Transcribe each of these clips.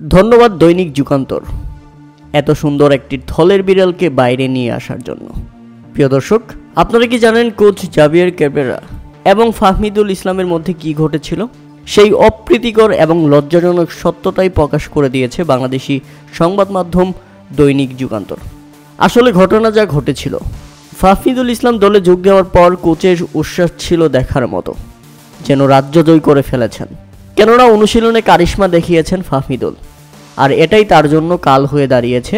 ধন্যবাদ দৈনিক যুগান্তর এত সুন্দর একটি থলের বিড়ালকে বাইরে নিয়ে আসার জন্য। প্রিয় দর্শক, আপনারা কি জানেন কোচ জাভিয়ের ক্যাবেরা এবং ফাহমিদুল ইসলামের মধ্যে কি ঘটেছিল? সেই অপ্রীতিকর এবং লজ্জাজনক সত্যতাই প্রকাশ করে দিয়েছে বাংলাদেশি সংবাদ মাধ্যম দৈনিক যুগান্তর। আসলে ঘটনা যা ঘটেছিল, ফাহমিদুল ইসলাম দলে যোগ দেওয়ার পর কোচের উচ্ছ্বাস ছিল দেখার মতো, যেন রাজ্য জয় করে ফেলেছেন। কেননা অনুশীলনে কারিশমা দেখিয়েছেন ফাহমিদুল, আর এটাই তার জন্য কাল হয়ে দাঁড়িয়েছে।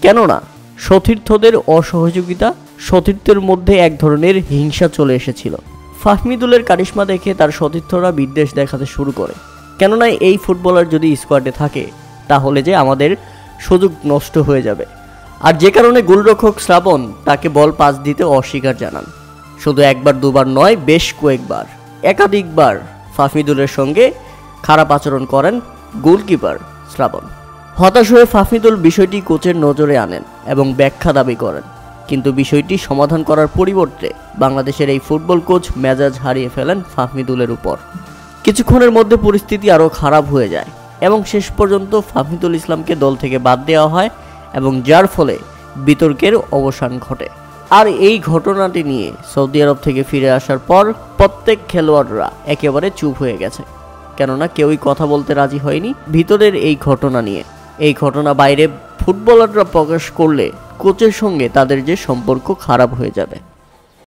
কেননা সতীর্থদের অসহযোগিতা, সতীর্থের মধ্যে এক ধরনের হিংসা চলে এসেছিল। ফাহমিদুলের কারিশমা দেখে তার সতীর্থরা বিদ্বেষ দেখাতে শুরু করে। কেননা এই ফুটবলার যদি স্কোয়াডে থাকে তাহলে যে আমাদের সুযোগ নষ্ট হয়ে যাবে। আর যে কারণে গোলরক্ষক শ্রাবণ তাকে বল পাস দিতে অস্বীকার জানান। শুধু একবার দুবার নয়, বেশ কয়েকবার, একাধিকবার ফাহমিদুলের সঙ্গে খারাপ আচরণ করেন গোলকিপার শ্রাবণ। হতাশ হয়ে ফাহমিদুল বিষয়টি কোচের নজরে আনেন এবং ব্যাখ্যা দাবি করেন, কিন্তু বিষয়টি সমাধান করার পরিবর্তে বাংলাদেশের এই ফুটবল কোচ মেজাজ হারিয়ে ফেলেন ফাহমিদুলের উপর। কিছুক্ষণের মধ্যে পরিস্থিতি আরও খারাপ হয়ে যায় এবং শেষ পর্যন্ত ফাহমিদুল ইসলামকে দল থেকে বাদ দেওয়া হয় এবং যার ফলে বিতর্কের অবসান ঘটে। আর এই ঘটনাটি নিয়ে সৌদি আরব থেকে ফিরে আসার পর প্রত্যেক খেলোয়াড়রা একেবারে চুপ হয়ে গেছে, কেননা কেউই কথা বলতে রাজি হয়নি ভিতরের এই ঘটনা নিয়ে। এই ঘটনা বাইরে ফুটবলাররা প্রকাশ করলে কোচের সঙ্গে তাদের যে সম্পর্ক খারাপ হয়ে যাবে।